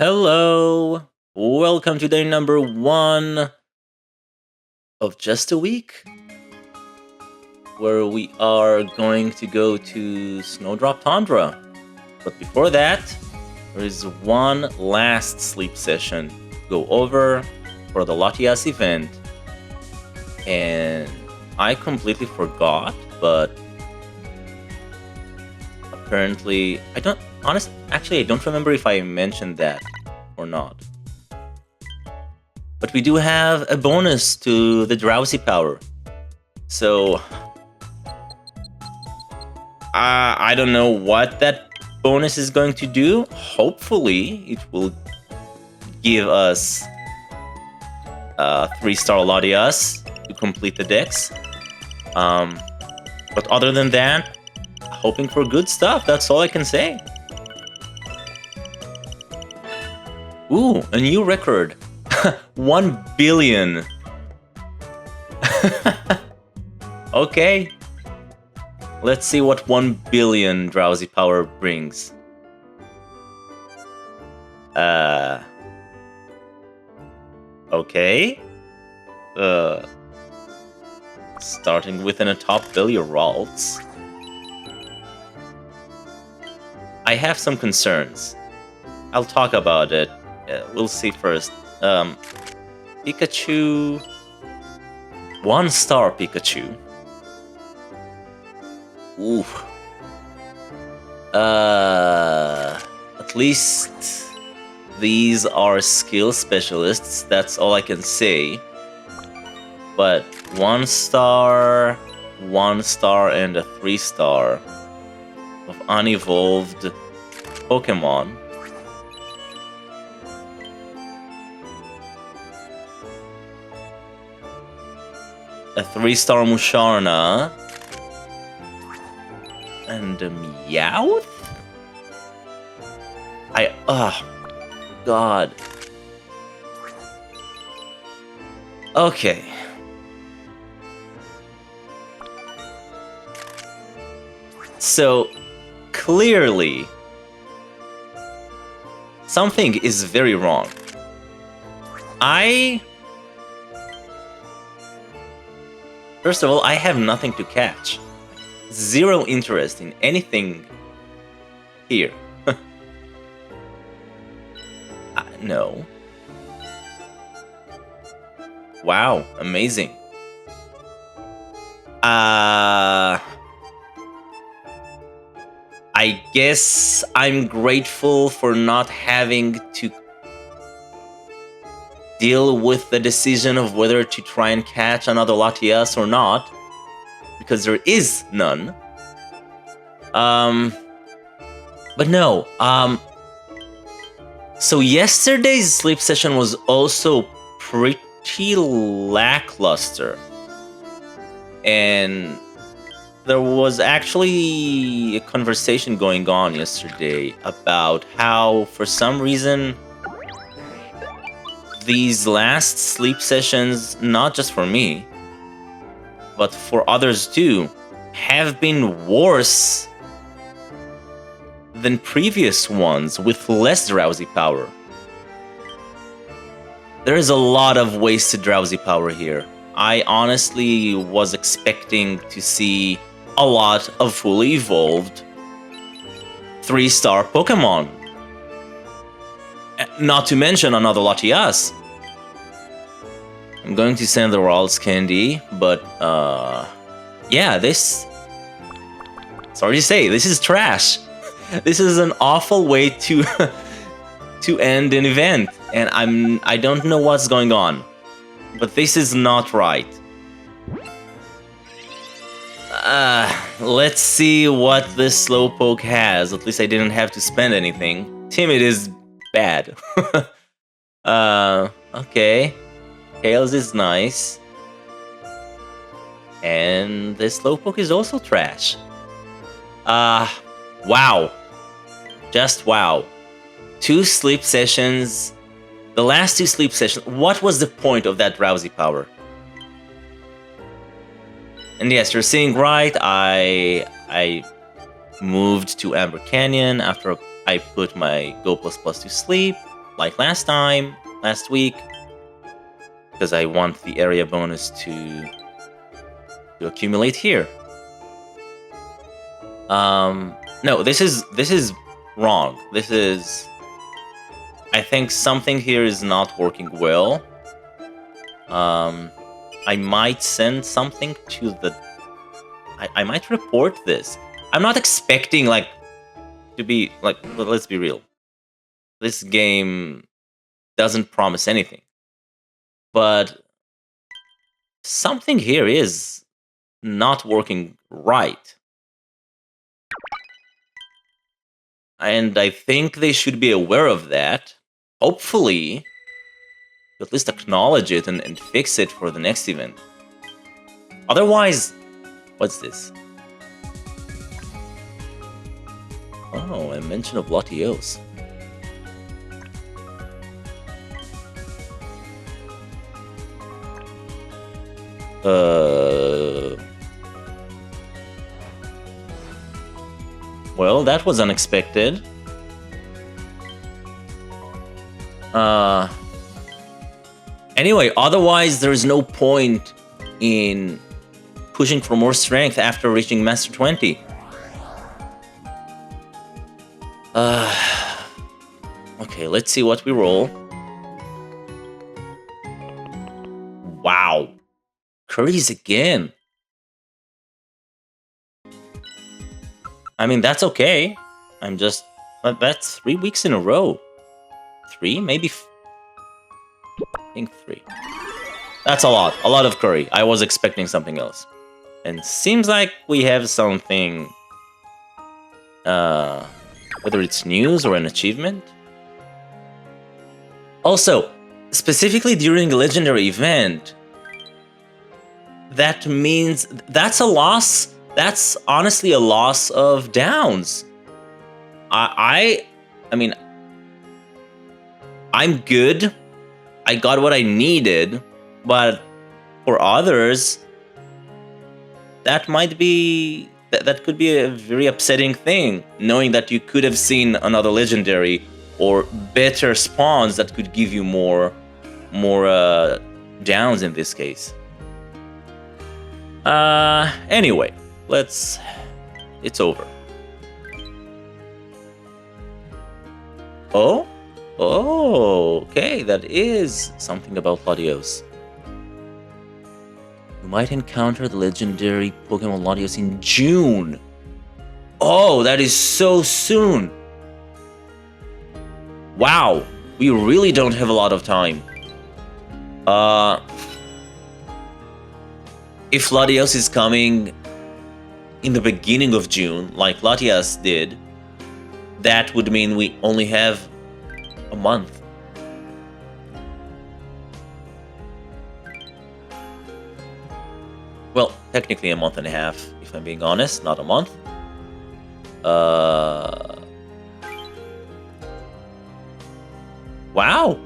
Hello! Welcome to day number 1 of Just a Week, where we are going to go to Snowdrop Tundra. But before that, there is one last sleep session to go over for the Latias event. And I completely forgot, but apparently I don't remember if I mentioned that or not. But we do have a bonus to the drowsy power. So I don't know what that bonus is going to do. Hopefully it will give us 3-star Latias to complete the decks. But other than that, hoping for good stuff. That's all I can say. Ooh, a new record. 1 billion. Okay. Let's see what 1 billion drowsy power brings. Okay. Starting with an top billion Rants. I have some concerns. I'll talk about it. We'll see first. Pikachu. 1-star Pikachu. Ooh. At least these are skill specialists. That's all I can say. But 1-star, 1-star, and a 3-star of unevolved Pokémon. A 3-star Musharna. And a Meowth? God. Okay. So, clearly, something is very wrong. First of all, I have nothing to catch. Zero interest in anything here. No. Wow, amazing. I guess I'm grateful for not having to deal with the decision of whether to try and catch another Latias or not, because there is none. But no. So yesterday's sleep session was also pretty lackluster, and there was actually a conversation going on yesterday about how, for some reason, these last sleep sessions, not just for me, but for others too, have been worse than previous ones with less drowsy power. There is a lot of wasted drowsy power here. I honestly was expecting to see a lot of fully evolved 3-star Pokémon. Not to mention another Latias. I'm going to send the Ralts candy, but yeah, this... Sorry to say, this is trash. This is an awful way to to end an event, and I don't know what's going on, but this is not right. Let's see what this Slowpoke has. At least I didn't have to spend anything. Timid is bad. Okay. Tails is nice. And this Slowpoke is also trash. Wow. Just wow. 2 sleep sessions. The last 2 sleep sessions. What was the point of that drowsy power? And yes, you're seeing right. I moved to Amber Canyon after I put my Go++ to sleep like last week, because I want the area bonus to accumulate here. No, this is wrong. I think something here is not working well. I might send something to the... I might report this. I'm not expecting, like, to be... Like, let's be real. This game doesn't promise anything. But something here is not working right. And I think they should be aware of that. Hopefully, at least acknowledge it and fix it for the next event. Otherwise, what's this? Oh, a mention of Latios. Well, that was unexpected. Anyway, otherwise there's no point in pushing for more strength after reaching Master 20. Okay, let's see what we roll. Wow. Curries again. I mean, that's okay. That's 3 weeks in a row. 3? Maybe... I think 3. That's a lot. A lot of curry. I was expecting something else. And seems like we have something... whether it's news or an achievement. Also, specifically during a legendary event, that means... That's a loss... That's honestly a loss of downs. I mean, I'm good. I got what I needed, but for others, that might be that could be a very upsetting thing. Knowing that you could have seen another legendary or better spawns that could give you more downs in this case. Anyway. It's over. Oh, okay, that is something about Latios. You might encounter the legendary Pokemon Latios in June. Oh, that is so soon. Wow, we really don't have a lot of time. If Latios is coming in the beginning of June, like Latias did, that would mean we only have a month. Well, technically a month and a half, if I'm being honest, not a month. Wow!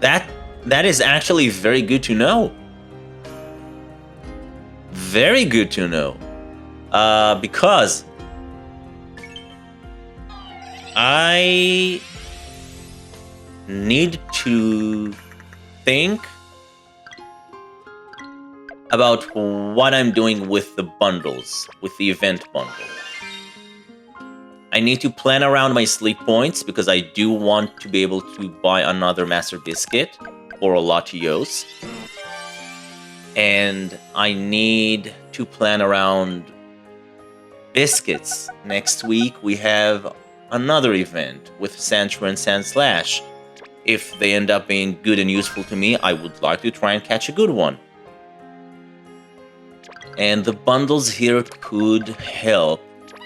That is actually very good to know. Very good to know. Because I need to think about what I'm doing with the bundles, with the event bundle. I need to plan around my sleep points because I do want to be able to buy another Master Biscuit or a Latios. And I need to plan around biscuits. Next week we have another event with Sandshrew and Sandslash. If they end up being good and useful to me, I would like to try and catch a good one. And the bundles here could help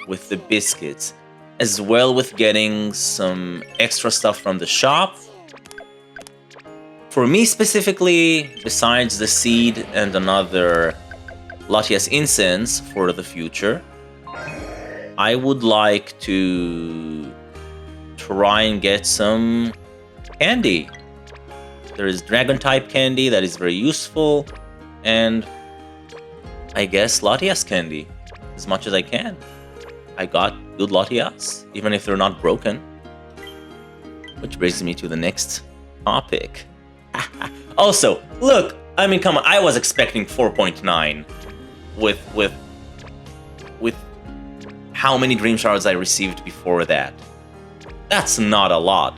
with the biscuits, as well with getting some extra stuff from the shop. For me specifically, besides the seed and another Latias incense for the future, I would like to try and get some candy. There is dragon type candy that is very useful, and I guess Latias candy as much as I can. I got good Latias, even if they're not broken. Which brings me to the next topic. Also, look, I mean, come on, I was expecting 4.9 with how many Dream Shards I received before that. That's not a lot.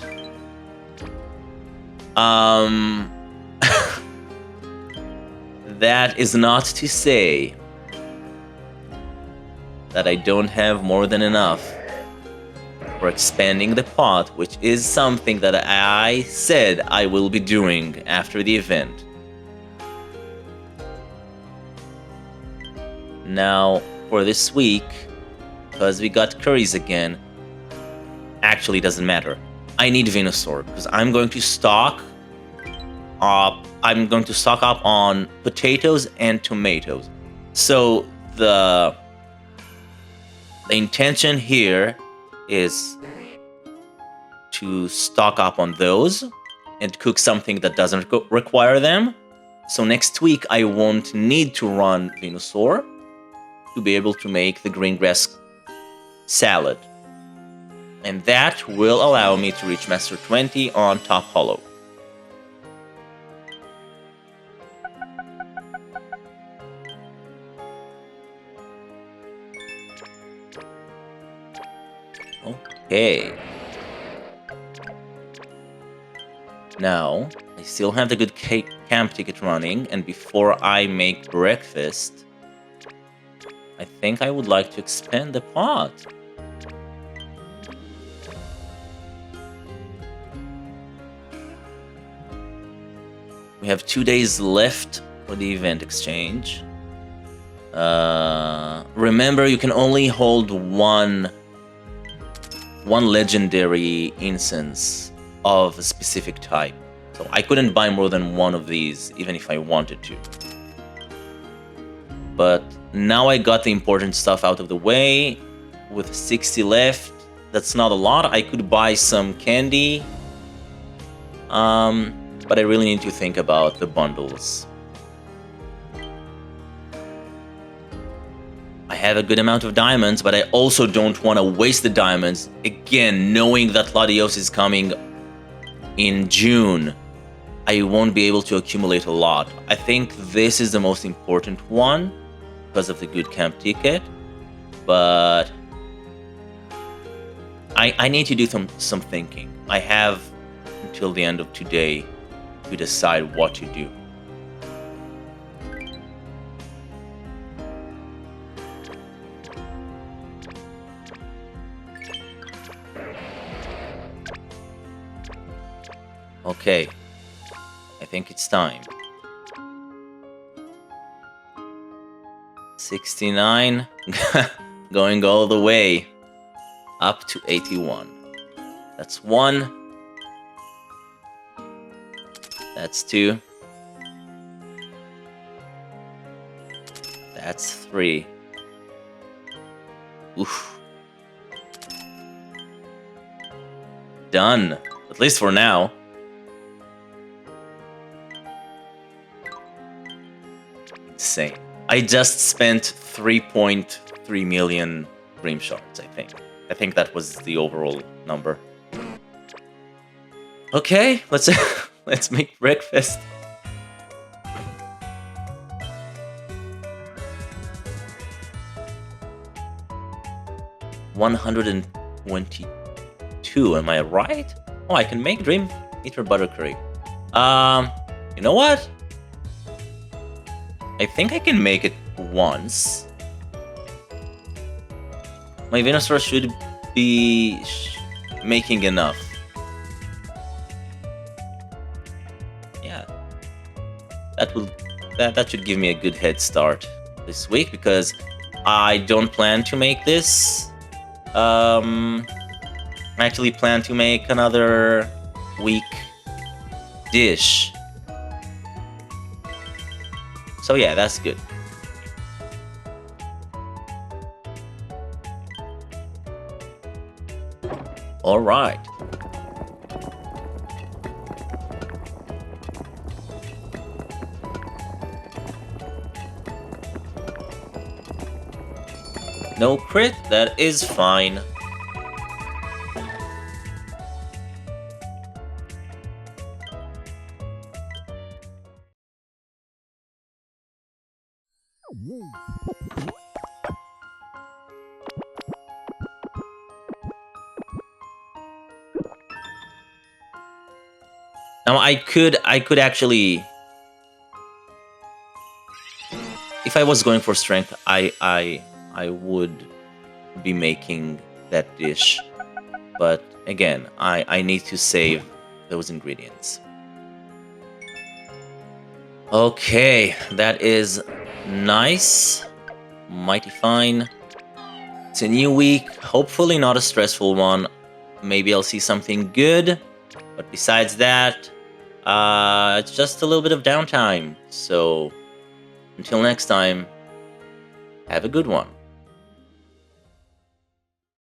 That is not to say that I don't have more than enough for expanding the pot, which is something that I said I will be doing after the event. Now, for this week, because we got curries again, actually doesn't matter. I need Venusaur, because I'm going to stock up. I'm going to stock up on potatoes and tomatoes. So the intention here is to stock up on those and cook something that doesn't require them. So next week I won't need to run Venusaur to be able to make the green grass salad. And that will allow me to reach Master 20 on Top Hollow. Okay. Now, I still have the good camp ticket running, and before I make breakfast, I think I would like to expand the pot. We have 2 days left for the event exchange. Remember, you can only hold one legendary instance of a specific type. So I couldn't buy more than one of these, even if I wanted to. But now I got the important stuff out of the way. With 60 left, that's not a lot. I could buy some candy. But I really need to think about the bundles. I have a good amount of diamonds, but I also don't want to waste the diamonds. Again, knowing that Latios is coming in June, I won't be able to accumulate a lot. I think this is the most important one because of the good camp ticket, but I need to do some thinking. I have until the end of today to decide what to do. Okay, I think it's time. 69, going all the way up to 81. That's 1. That's 2. That's 3. Oof. Done, at least for now. Insane. I just spent 3.3 million Dream Shards, I think. I think that was the overall number. Okay, let's let's make breakfast. $122, am I right? Oh, I can make Dream Eater Butter Curry. You know what? I think I can make it once. My Venusaur should be making enough. Yeah, that should give me a good head start this week because I don't plan to make this. I actually plan to make another week dish. So yeah, that's good. All right. No crit, that is fine. Now I could actually, if I was going for strength, I would be making that dish. But again, I need to save those ingredients. Okay, that is nice. Mighty fine. It's a new week, hopefully not a stressful one. Maybe I'll see something good. But besides that, it's just a little bit of downtime. So, until next time, have a good one.